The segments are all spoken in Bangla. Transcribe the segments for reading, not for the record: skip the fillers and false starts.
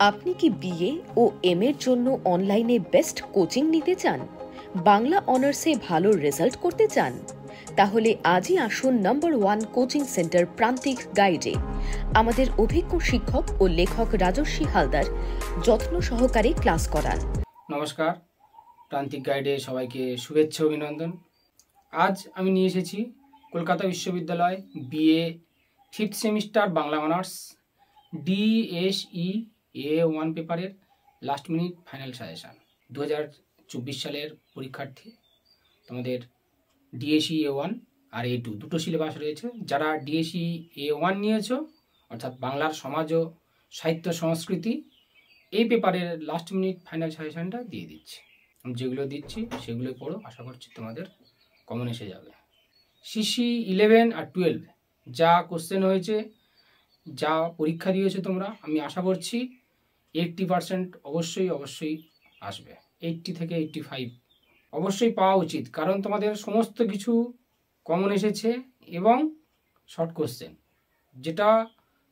আপনি কি বিএ ও এম এর জন্য অনলাইনে বেস্ট কোচিং নিতে চান? বাংলা অনার্সে ভালো রেজাল্ট করতে চান? তাহলে আজই আসুন নাম্বার 1 কোচিং সেন্টার প্রান্তিক গাইডে। আমাদের অভিজ্ঞ শিক্ষক ও লেখক রাজস্বী হালদার যত্ন সহকারে ক্লাস করান। নমস্কার, প্রান্তিক গাইডে সবাইকে শুভেচ্ছা অভিনন্দন। আজ আমি নিয়ে এসেছি কলকাতা বিশ্ববিদ্যালয় BA 5th semester Bangla honours DSE-A1 পেপারের লাস্ট মিনিট ফাইনাল সাজেশান। 2024 সালের পরীক্ষার্থী তোমাদের DSE-A1 আর A2 দুটো সিলেবাস রয়েছে। যারা DSE-A1 নিয়েছো অর্থাৎ বাংলার সমাজ ও সাহিত্য সংস্কৃতি, এই পেপারের লাস্ট মিনিট ফাইনাল সাজেশানটা দিয়ে দিচ্ছি। আমি যেগুলো দিচ্ছি সেগুলো পড়ো, আশা করছি তোমাদের কমন এসে যাবে। CC 11 আর 12 যা কোশ্চেন হয়েছে, যা পরীক্ষা দিয়েছো তোমরা, আমি আশা করছি 80% অবশ্যই আসবে। 80 থেকে 85 অবশ্যই পাওয়া উচিত, কারণ তোমাদের সমস্ত কিছু কমন এসেছে এবং শর্ট কোশ্চেন। যেটা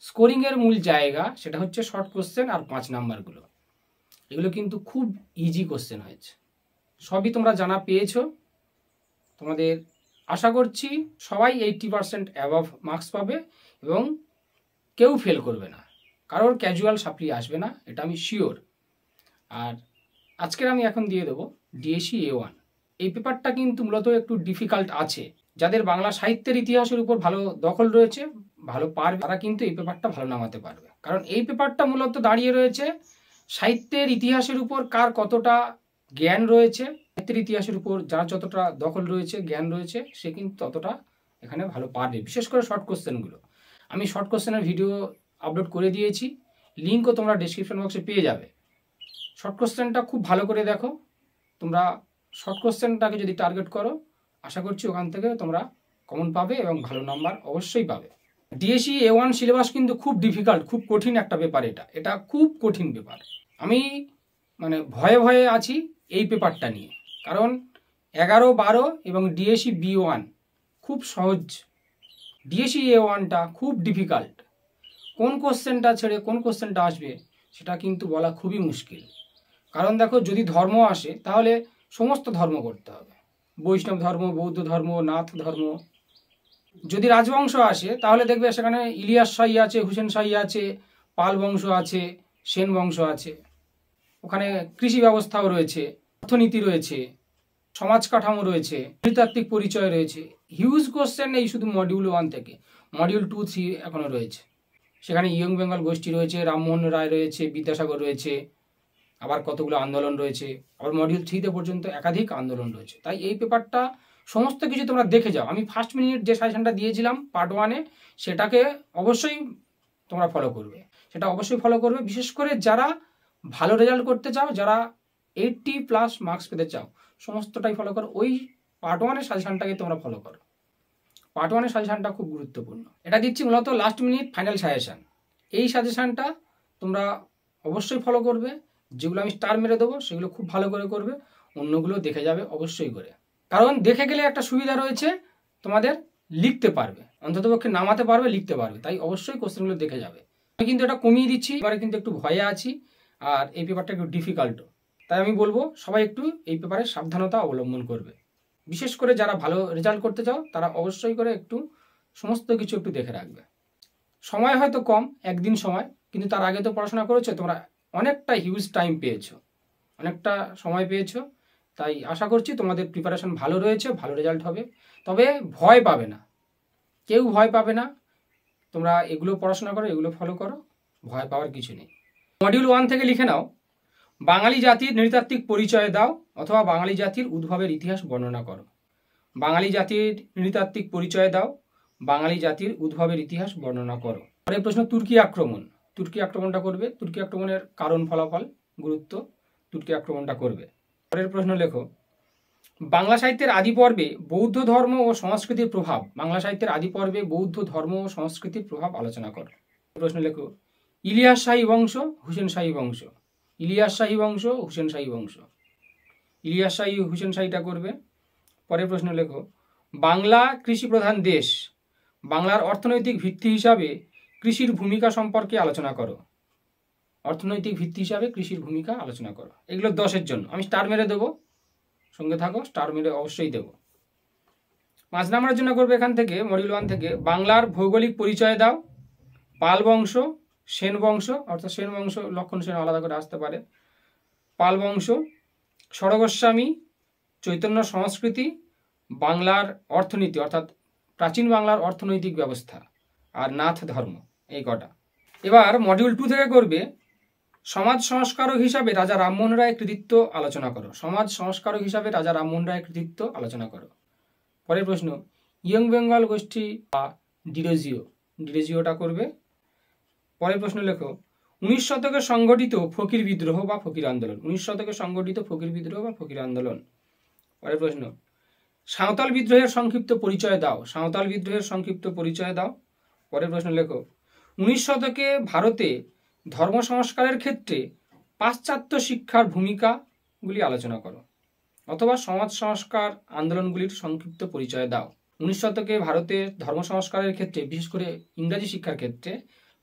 স্কোরিংয়ের মূল জায়গা সেটা হচ্ছে শর্ট কোশ্চেন আর 5 নাম্বারগুলো। এগুলো কিন্তু খুব ইজি কোশ্চেন হয়েছে, সবই তোমরা জানা পেয়েছো। তোমাদের আশা করছি সবাই 80% অ্যাবভ মার্কস পাবে এবং কেউ ফেল করবে না, কারোর ক্যাজুয়াল সাপ্লি আসবে না, এটা আমি শিওর। আর আজকের আমি এখন দিয়ে দেবো DSE-A1। এই পেপারটা কিন্তু মূলত একটু ডিফিকাল্ট আছে। যাদের বাংলা সাহিত্যের ইতিহাসের উপর ভালো দখল রয়েছে, ভালো পারবে, তারা কিন্তু এই পেপারটা ভালো নামাতে পারবে। কারণ এই পেপারটা মূলত দাঁড়িয়ে রয়েছে সাহিত্যের ইতিহাসের উপর কার কতটা জ্ঞান রয়েছে। সাহিত্যের ইতিহাসের উপর যার যতটা দখল রয়েছে, জ্ঞান রয়েছে, সে কিন্তু ততটা এখানে ভালো পারবে। বিশেষ করে শর্ট কোশ্চেনগুলো, আমি শর্ট কোশ্চেনের ভিডিও আপলোড করে দিয়েছি, লিঙ্কও তোমরা ডেসক্রিপশন বক্সে পেয়ে যাবে। শর্ট কোশ্চেনটা খুব ভালো করে দেখো। তোমরা শর্ট কোশ্চেনটাকে যদি টার্গেট করো, আশা করছি ওখান থেকে তোমরা কমন পাবে এবং ভালো নাম্বার অবশ্যই পাবে। DSE-A1 সিলেবাস কিন্তু খুব ডিফিকাল্ট, খুব কঠিন একটা পেপার। এটা খুব কঠিন পেপার। আমি ভয়ে আছি এই পেপারটা নিয়ে, কারণ 11, 12 এবং DSE-B1 খুব সহজ, DSE-A1টা খুব ডিফিকাল্ট। কোন কোশ্চেনটা ছেড়ে কোন কোশ্চেনটা আসবে সেটা কিন্তু বলা খুবই মুশকিল। কারণ দেখো, যদি ধর্ম আসে তাহলে সমস্ত ধর্ম করতে হবে, বৈষ্ণব ধর্ম, বৌদ্ধ ধর্ম, নাথ ধর্ম। যদি রাজবংশ আসে তাহলে দেখবে সেখানে ইলিয়াস শাহী আছে, হুসেন শাহী আছে, পাল বংশ আছে, সেন বংশ আছে। ওখানে কৃষি ব্যবস্থাও রয়েছে, অর্থনীতি রয়েছে, সমাজ কাঠামো রয়েছে, নৃতাত্ত্বিক পরিচয় রয়েছে। হিউজ কোশ্চেন এই শুধু মডিউল 1 থেকে। মডিউল 2, 3 এখনও রয়েছে। সেখানে ইয়ং বেঙ্গল গোষ্ঠী রয়েছে, রামমোহন রায় রয়েছে, বিদ্যাসাগর রয়েছে, আবার কতগুলো আন্দোলন রয়েছে। আবার মডিউল 3 পর্যন্ত একাধিক আন্দোলন রয়েছে। তাই এই পেপারটা সমস্ত কিছু তোমরা দেখে যাও। আমি ফার্স্ট মিনিট যে সাজেশনটা দিয়েছিলাম পার্ট 1-এ, সেটাকে অবশ্যই তোমরা ফলো করবে, সেটা অবশ্যই ফলো করবে। বিশেষ করে যারা ভালো রেজাল্ট করতে চাও, যারা 80+ মার্কস পেতে চাও, সমস্তটাই ফলো করো। ওই পার্ট 1-এর সাজেশনটাকে তোমরা ফলো করো। পার্ট 1-এর সাজেশনটা খুব গুরুত্বপূর্ণ। এটা দিচ্ছি মূলত লাস্ট মিনিট ফাইনাল সাজেশন। এই সাজেশনটা তোমরা অবশ্যই ফলো করবে। যেগুলো আমি স্টার মেরে দেবো সেগুলো খুব ভালো করে করবে, অন্যগুলো দেখে যাবে অবশ্যই করে। কারণ দেখে গেলে একটা সুবিধা রয়েছে, তোমাদের লিখতে পারবে, অন্ততপক্ষে নামাতে পারবে, লিখতে পারবে। তাই অবশ্যই কোশ্চেনগুলো দেখে যাবে। আমি কিন্তু এটা কমিয়ে দিচ্ছি, এবারে কিন্তু একটু ভয়ে আছি, আর এই পেপারটা একটু ডিফিকাল্টও। তাই আমি বলবো সবাই একটু এই পেপারে সাবধানতা অবলম্বন করবে। বিশেষ করে যারা ভালো রেজাল্ট করতে চাও তারা অবশ্যই করে একটু সমস্ত কিছু একটু দেখে রাখবে। সময় হয়তো কম, একদিন সময়, কিন্তু তার আগে তো পড়াশোনা করেছো তোমরা, অনেকটা হিউজ টাইম পেয়েছো, অনেকটা সময় পেয়েছো। তাই আশা করছি তোমাদের প্রিপারেশন ভালো রয়েছে, ভালো রেজাল্ট হবে। তবে ভয় পাবে না, কেউ ভয় পাবে না। তোমরা এগুলো পড়াশোনা করো, এগুলো ফলো করো, ভয় পাওয়ার কিছু নেই। মডিউল 1 থেকে লিখে নাও, বাঙালি জাতির নৃতাত্ত্বিক পরিচয় দাও অথবা বাঙালি জাতির উদ্ভবের ইতিহাস বর্ণনা করো। বাঙালি জাতির নৃতাত্ত্বিক পরিচয় দাও, বাঙালি জাতির উদ্ভবের ইতিহাস বর্ণনা করো। পরের প্রশ্ন, তুর্কি আক্রমণ। তুর্কি আক্রমণটা করবে, তুর্কি আক্রমণের কারণ, ফলাফল, গুরুত্ব, তুর্কি আক্রমণটা করবে। পরের প্রশ্ন লেখো, বাংলা সাহিত্যের আদি পর্বে বৌদ্ধ ধর্ম ও সংস্কৃতির প্রভাব। বাংলা সাহিত্যের আদি পর্বে বৌদ্ধ ধর্ম ও সংস্কৃতির প্রভাব আলোচনা করো। প্রশ্ন লেখো, ইলিয়াস শাহী বংশ, হুসেন শাহী বংশ। ইলিয়াস শাহী বংশ, হুসেন শাহী বংশ। ইলিয়াস শাহী, হুসেন শাহীটা করবে। পরের প্রশ্ন লেখো, বাংলা কৃষি প্রধান দেশ, বাংলার অর্থনৈতিক ভিত্তি হিসাবে কৃষির ভূমিকা সম্পর্কে আলোচনা করো। অর্থনৈতিক ভিত্তি হিসাবে কৃষির ভূমিকা আলোচনা করো। এগুলো 10-এর জন্য। আমি স্টার মেরে দেবো, সঙ্গে থাকো, স্টার মেরে অবশ্যই দেবো। 5 নম্বরের জন্য করবে এখান থেকে মডিউল 1 থেকে বাংলার ভৌগোলিক পরিচয় দাও। পাল বংশ, সেন বংশ, অর্থাৎ সেন বংশ লক্ষণ সেন আলাদা করে আসতে পারে, পাল বংশ, ষড়গোস্বামী, চৈতন্য সংস্কৃতি, বাংলার অর্থনীতি অর্থাৎ প্রাচীন বাংলার অর্থনৈতিক ব্যবস্থা, আর নাথ ধর্ম। এই কটা। এবার মডিউল 2 থেকে করবে সমাজ সংস্কারক হিসাবে রাজা রামমোহন রায়ের কৃতিত্ব আলোচনা করো। সমাজ সংস্কারক হিসাবে রাজা রামমোহন রায়ের কৃতিত্ব আলোচনা করো। পরের প্রশ্ন, ইয়ং বেঙ্গল গোষ্ঠী বা ডিরোজিওটা করবে। পরের প্রশ্ন লেখো 19 শতকে সংগঠিত ফকির বিদ্রোহ বা ফকির আন্দোলন। 19 শতকে সংগঠিত ফকির বিদ্রোহ বা ফকির আন্দোলন। পরের প্রশ্ন, সাঁওতাল বিদ্রোহের সংক্ষিপ্ত পরিচয় দাও। সাঁওতাল বিদ্রোহের সংক্ষিপ্ত পরিচয় দাও। পরের প্রশ্ন লেখো 19 শতকে ভারতে ধর্ম সংস্কারের ক্ষেত্রে পাশ্চাত্য শিক্ষার ভূমিকাগুলি আলোচনা করো, অথবা সমাজ সংস্কার আন্দোলনগুলির সংক্ষিপ্ত পরিচয় দাও। 19 শতকে ভারতে ধর্ম সংস্কারের ক্ষেত্রে, বিশেষ করে ইংরাজি শিক্ষার ক্ষেত্রে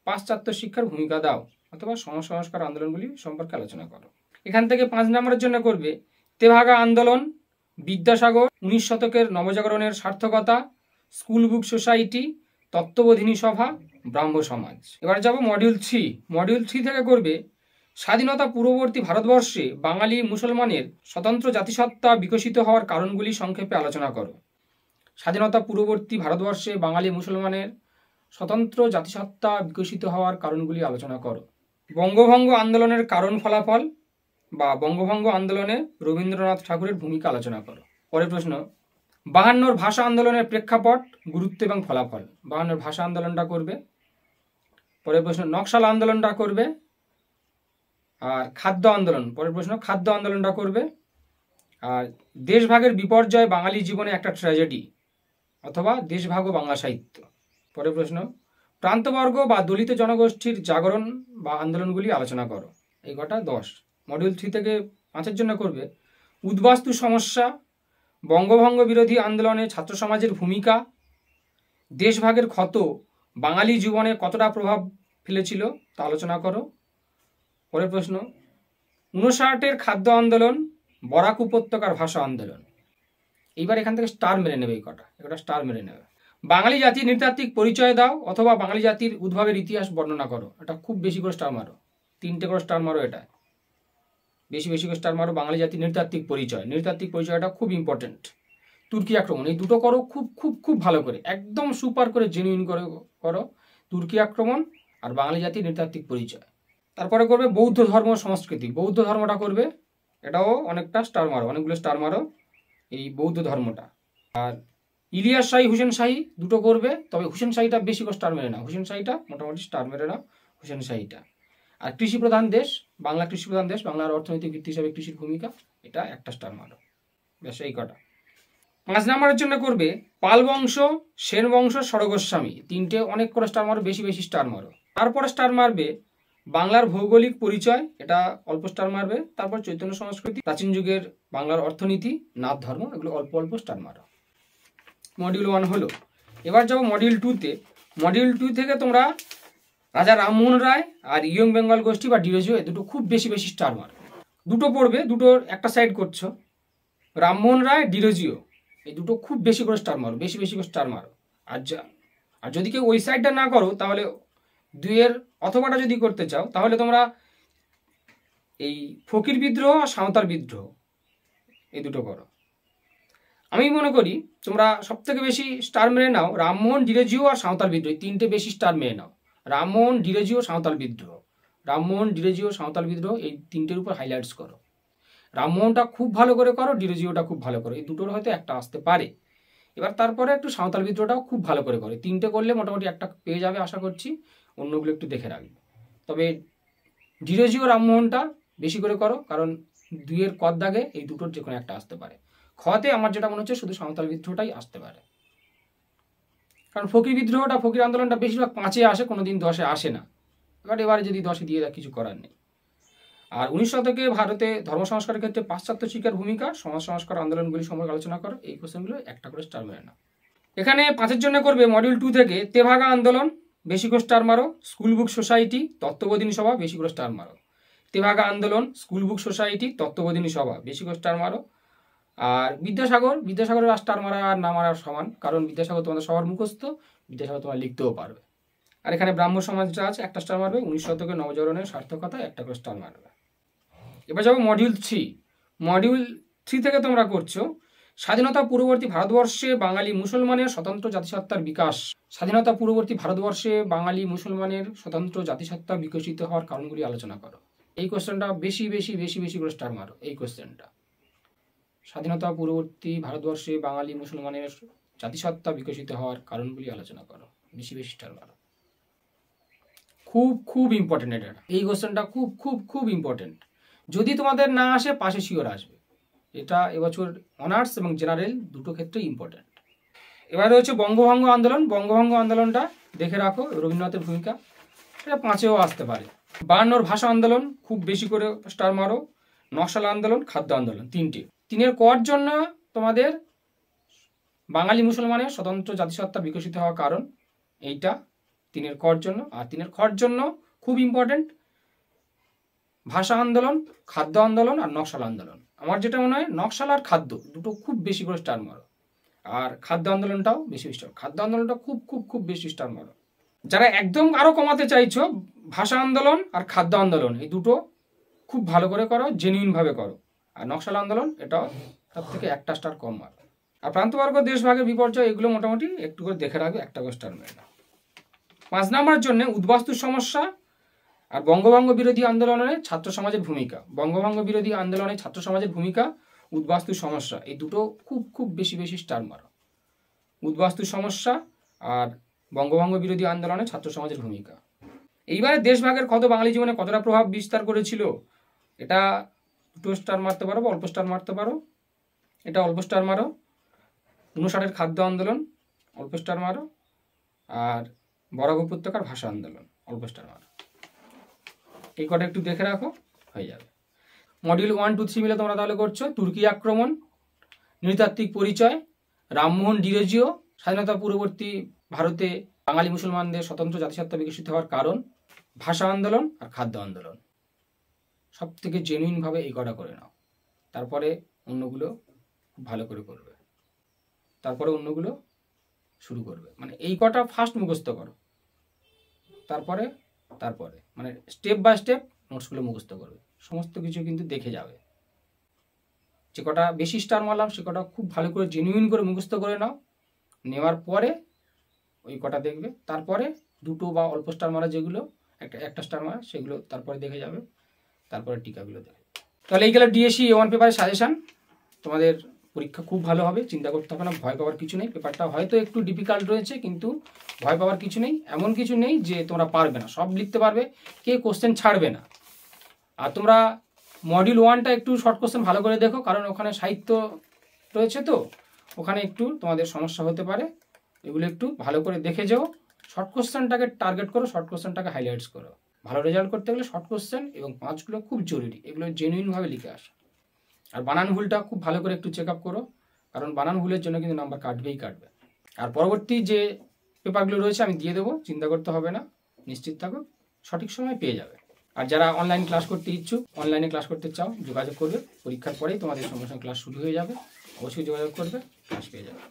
পাশ্চাত্য শিক্ষার ভূমিকা দাও, অথবা সমাজ সংস্কার আন্দোলনগুলি সম্পর্কে আলোচনা করো। এখান থেকে 5 নম্বরের জন্য করবে তেভাগা আন্দোলন, বিদ্যাসাগর, 19 শতকের নবজাগরণের সার্থকতা, স্কুল বুক সোসাইটি, তত্ত্ববোধিনী সভা, ব্রাহ্ম সমাজ। এবার যাব মডিউল 3। মডিউল 3 থেকে করবে স্বাধীনতা পূর্ববর্তী ভারতবর্ষে বাঙালি মুসলমানের স্বতন্ত্র জাতিসত্তা বিকশিত হওয়ার কারণগুলি সংক্ষেপে আলোচনা করো। স্বাধীনতা পূর্ববর্তী ভারতবর্ষে বাঙালি মুসলমানের স্বতন্ত্র জাতিসত্তা বিকশিত হওয়ার কারণগুলি আলোচনা করো। বঙ্গভঙ্গ আন্দোলনের কারণ ফলাফল বা বঙ্গভঙ্গ আন্দোলনে রবীন্দ্রনাথ ঠাকুরের ভূমিকা আলোচনা করো। পরের প্রশ্ন, 52 ভাষা আন্দোলনের প্রেক্ষাপট, গুরুত্ব এবং ফলাফল। 52 ভাষা আন্দোলনটা করবে। পরের প্রশ্ন, নকশাল আন্দোলনটা করবে। আর খাদ্য আন্দোলন, পরের প্রশ্ন খাদ্য আন্দোলনটা করবে। আর দেশভাগের বিপর্যয় বাঙালি জীবনে একটা ট্র্যাজেডি, অথবা দেশভাগ ও বাংলা সাহিত্য। পরের প্রশ্ন, প্রান্তবর্গ বা দলিত জনগোষ্ঠীর জাগরণ বা আন্দোলনগুলি আলোচনা করো। এই কটা 10। মডিউল 3 থেকে 5-এর জন্য করবে উদ্বাস্তু সমস্যা, বঙ্গভঙ্গ বিরোধী আন্দোলনে ছাত্র সমাজের ভূমিকা, দেশভাগের ক্ষত বাঙালি জীবনে কতটা প্রভাব ফেলেছিল তা আলোচনা করো। পরের প্রশ্ন, 59-এর খাদ্য আন্দোলন, বরাক উপত্যকার ভাষা আন্দোলন। এইবার এখান থেকে স্টার মেরে নেবে, এই কটা স্টার মেরে নেবে। বাঙালি জাতির নৃতাত্ত্বিক পরিচয় দাও, অথবা বাঙালি জাতির উদ্ভবের ইতিহাস বর্ণনা করো। এটা খুব বেশি করে স্টার মারো, 3টে করে স্টার মারো। এটা বেশি করে স্টার মারো। বাঙালি জাতির নৃতাত্ত্বিক পরিচয়, নৃতাত্ত্বিক পরিচয়টা খুব ইম্পর্টেন্ট। তুর্কি আক্রমণ, এই দুটো করো খুব খুব খুব ভালো করে, একদম সুপার করে জেনুইন করে করো। তুর্কি আক্রমণ আর বাঙালি জাতির নৃতাত্ত্বিক পরিচয়। তারপরে করবে বৌদ্ধ ধর্ম সংস্কৃতি। বৌদ্ধ ধর্মটা করবে, এটাও অনেকটা স্টার মারো, অনেকগুলো স্টার মারো এই বৌদ্ধ ধর্মটা। আর ইলিয়াস শাহী, হুসেন শাহী দুটো করবে, তবে হুসেন শাহীটা বেশি করে স্টার মেরে না, হুসেন শাহীটা মোটামুটি স্টার মেরে না, হুসেন শাহীটা। আর কৃষি প্রধান দেশ, বাংলা কৃষি প্রধান দেশ, বাংলার অর্থনৈতিক ভিত্তি হিসাবে কৃষির ভূমিকা, এটা একটা স্টার মারো। ব্যাস এই কটা। 5 নম্বরের জন্য করবে পাল বংশ, সেন বংশ, ষড়গোস্বামী। 3টে অনেক করে স্টার মারো, বেশি স্টার মারো। তারপরে স্টার মারবে বাংলার ভৌগোলিক পরিচয়, এটা অল্প স্টার মারবে। তারপর চৈতন্য সংস্কৃতি, প্রাচীন যুগের বাংলার অর্থনীতি, নাথ ধর্ম, এগুলো অল্প স্টার মারো। মডিউল 1 হলো। এবার যাবো মডিউল 2-তে। মডিউল 2 থেকে তোমরা রাজা রামমোহন রায় আর ইয়ং বেঙ্গল গোষ্ঠী বা ডিরোজিও, এই দুটো খুব বেশি স্টার মারো। দুটো পড়বে, দুটোর একটা সাইড করছো। রামমোহন রায়, ডিরোজিও, এই দুটো খুব বেশি করে স্টার মারো, বেশি করে স্টার মারো। আর যদি কেউ ওই সাইডটা না করো, তাহলে 2-এর অথবাটা যদি করতে চাও, তাহলে তোমরা এই ফকির বিদ্রোহ আর সাঁওতাল বিদ্রোহ, এই দুটো করো। আমি মনে করি তোমরা সবথেকে বেশি স্টার মেরে নাও রামমোহন, ডিরোজিও আর সাঁওতাল বিদ্রোহ, 3টে বেশি স্টার মেরে নাও। রামমোহন, ডিরোজিও, সাঁওতাল বিদ্রোহ, রামমোহন, ডিরোজিও, সাঁওতাল বিদ্রোহ, এই 3টের উপর হাইলাইটস করো। রামমোহনটা খুব ভালো করে করো, ডিরোজিওটা খুব ভালো করো, এই দুটোর হয়তো একটা আসতে পারে। এবার তারপরে একটু সাঁওতাল বিদ্রোহটাও খুব ভালো করে করো। 3টে করলে মোটামুটি একটা পেয়ে যাবে আশা করছি, অন্যগুলো একটু দেখে রাখবে। তবে ডিরোজিও, রামমোহনটা বেশি করে করো, কারণ 2-এর কদ দাগে এই দুটোর যে কোনো একটা আসতে পারে। খতে আমার যেটা মনে হচ্ছে শুধু সাঁওতাল বিদ্রোহটাই আসতে পারে, কারণ ফকির বিদ্রোহটা, ফকির আন্দোলনটা বেশিরভাগ 5-এ আসে, কোনোদিন 10-এ আসে না। এবারে যদি 10-এ দিয়ে দেয়, কিছু করার নেই। আর 19 শতকে ভারতে ধর্ম সংস্কারের ক্ষেত্রে পাশ্চাত্য শিক্ষার ভূমিকা, সমাজ সংস্কার আন্দোলনগুলি সম্পর্কে আলোচনা করো। এই কোশ্চেনগুলো একটা করে স্টার মেরে নাও। এখানে 5-এর জন্য করবে মডিউল 2 থেকে তেভাগা আন্দোলন, বেশি করে স্টার মারো। স্কুল বুক সোসাইটি, তত্ত্ববোধিনী সভা, বেশি করে স্টার মারো। তেভাগা আন্দোলন, স্কুল বুক সোসাইটি, তত্ত্ববোধিনী সভা, বেশি করে স্টার মারো। আর বিদ্যাসাগরের স্টার মারা আর না মারার সমান, কারণ বিদ্যাসাগর তোমাদের সবার মুখস্থ, বিদ্যাসাগর তোমার লিখতেও পারবে। আর এখানে ব্রাহ্ম সমাজটা আছে, একটা স্টার মারবে। 19 শতকের নবজাগরণের সার্থকতা, একটা করে স্টার মারবে। এবার যাবো মডিউল 3। মডিউল 3 থেকে তোমরা করছো স্বাধীনতা পূর্ববর্তী ভারতবর্ষে বাঙালি মুসলমানের স্বতন্ত্র জাতিসত্তার বিকাশ। স্বাধীনতা পূর্ববর্তী ভারতবর্ষে বাঙালি মুসলমানের স্বতন্ত্র জাতিসত্তা বিকশিত হওয়ার কারণগুলি আলোচনা করো। এই কোশ্চেনটা বেশি বেশি বেশি বেশি করে স্টার মারো। এই কোশ্চেনটা, স্বাধীনতা পূর্ববর্তী ভারতবর্ষে বাঙালি মুসলমানের জাতিসত্তা বিকশিত হওয়ার কারণগুলি আলোচনা করো, বেশি বেশি স্টার মারো। খুব খুব ইম্পর্টেন্ট এটা, এই কোশ্চেনটা খুব খুব খুব ইম্পর্টেন্ট। যদি তোমাদের না আসে পাশে শিওর আসবে। এটা এবছর অনার্স এবং জেনারেল দুটো ক্ষেত্রে ইম্পর্টেন্ট। এবার রয়েছে বঙ্গভঙ্গ আন্দোলন। বঙ্গভঙ্গ আন্দোলনটা দেখে রাখো, রবীন্দ্রনাথের ভূমিকা, এটা 5এও আসতে পারে। 52 ভাষা আন্দোলন, খুব বেশি করে স্টার মারো। নকশাল আন্দোলন, খাদ্য আন্দোলন, 3টে। 3-এর কর জন্য তোমাদের বাঙালি মুসলমানের স্বতন্ত্র জাতিসত্তা বিকশিত হওয়ার কারণ, এইটা 3-এর কর জন্য। আর 3-এর খর জন্য খুব ইম্পর্টেন্ট ভাষা আন্দোলন, খাদ্য আন্দোলন আর নকশাল আন্দোলন। আমার যেটা মনে হয় নকশাল আর খাদ্য দুটো খুব বেশি করে স্টার মারো। আর খাদ্য আন্দোলনটাও বেশি স্টার, খাদ্য আন্দোলনটা খুব খুব খুব বেশি স্টার মারো। যারা একদম আরো কমাতে চাইছো, ভাষা আন্দোলন আর খাদ্য আন্দোলন এই দুটো খুব ভালো করে করো, জেনুইন ভাবে করো। আর নকশাল আন্দোলন এটাও তার থেকে একটা স্টার কম মারো। আর প্রান্তবর্গ, দেশভাগের বিপর্যয়, এগুলো মোটামুটি একটু করে দেখে রাখবে, একটা করে স্টার মেরে নাও। 5 নম্বরের জন্য উদ্বাস্তুর সমস্যা আর বঙ্গভঙ্গ বিরোধী আন্দোলনে ছাত্র সমাজের ভূমিকা। বঙ্গভঙ্গ বিরোধী আন্দোলনে ছাত্র সমাজের ভূমিকা, উদ্বাস্তুর সমস্যা, এই দুটো খুব খুব বেশি বেশি স্টার মারো। উদ্বাস্তুর সমস্যা আর বঙ্গভঙ্গ বিরোধী আন্দোলনে ছাত্র সমাজের ভূমিকা। এইবারে দেশভাগের কত বাঙালি জীবনে কতটা প্রভাব বিস্তার করেছিল, এটা 2 স্টার মারতে পারো বা অল্প স্টার মারতে পারো। এটা অল্প স্টার মারো। 59-এর খাদ্য আন্দোলন, অল্প স্টার মারো। আর বরাক উপত্যকার ভাষা আন্দোলন, অল্প স্টার মারো। এই কটা একটু দেখে রাখো, হয়ে যাবে। মডিউল 1, 2, 3 মিলে তোমরা তাহলে করছো তুর্কি আক্রমণ, নৃতাত্ত্বিক পরিচয়, রামমোহন ডিরোজিও, স্বাধীনতা পূর্ববর্তী ভারতে বাঙালি মুসলমানদের স্বতন্ত্র জাতিসত্তা বিকশিত হওয়ার কারণ, ভাষা আন্দোলন আর খাদ্য আন্দোলন। সব থেকে জেনুইনভাবে এই কটা করে নাও। তারপরে অন্যগুলো খুব ভালো করে করবে। তারপরে অন্যগুলো শুরু করবে। মানে এই কটা ফার্স্ট মুখস্থ করো, তারপরে মানে স্টেপ বাই স্টেপ নোটসগুলো মুখস্থ করবে। সমস্ত কিছু কিন্তু দেখে যাবে। যে কটা বেশি স্টার মারলাম সে কটা খুব ভালো করে জেনুইন করে মুখস্থ করে নাও। নেওয়ার পরে ওই কটা দেখবে, তারপরে 2 বা অল্প স্টার মারা যেগুলো, একটা স্টার মারা, সেগুলো তারপরে দেখে যাবে। তারপরে টিকাগুলো দেখে। তাহলে এই গেল ডিএসসি A1 পেপারের সাজেশান। তোমাদের পরীক্ষা খুব ভালো হবে, চিন্তা করতে হবে না, ভয় পাওয়ার কিছু নেই। পেপারটা হয়তো একটু ডিফিকাল্ট রয়েছে, কিন্তু ভয় পাওয়ার কিছু নেই। এমন কিছু নেই যে তোমরা পারবে না, সব লিখতে পারবে, কে কোশ্চেন ছাড়বে না। আর তোমরা মডিউল 1টা একটু শর্ট কোশ্চেন ভালো করে দেখো, কারণ ওখানে সাহিত্য রয়েছে, তো ওখানে একটু তোমাদের সমস্যা হতে পারে। এগুলো একটু ভালো করে দেখে যাও। শর্ট কোশ্চেনটাকে টার্গেট করো, শর্ট কোশ্চেনটাকে হাইলাইটস করো। ভালো রেজাল্ট করতে গেলে শর্ট কোশ্চেন এবং 5গুলো খুব জরুরি, এগুলো জেনুইনভাবে লিখে আসো। আর বানান ভুলটা খুব ভালো করে একটু চেক আপ করো, কারণ বানান ভুলের জন্য কিন্তু নাম্বার কাটবেই কাটবে। আর পরবর্তী যে পেপারগুলো রয়েছে আমি দিয়ে দেবো, চিন্তা করতে হবে না, নিশ্চিত থাকো, সঠিক সময় পেয়ে যাবে। আর যারা অনলাইন ক্লাস করতে ইচ্ছুক, অনলাইনে ক্লাস করতে চাও, যোগাযোগ করবে। পরীক্ষার পরেই তোমাদের সঙ্গে সঙ্গে ক্লাস শুরু হয়ে যাবে, অবশ্যই যোগাযোগ করবে, ক্লাস পেয়ে যাবে।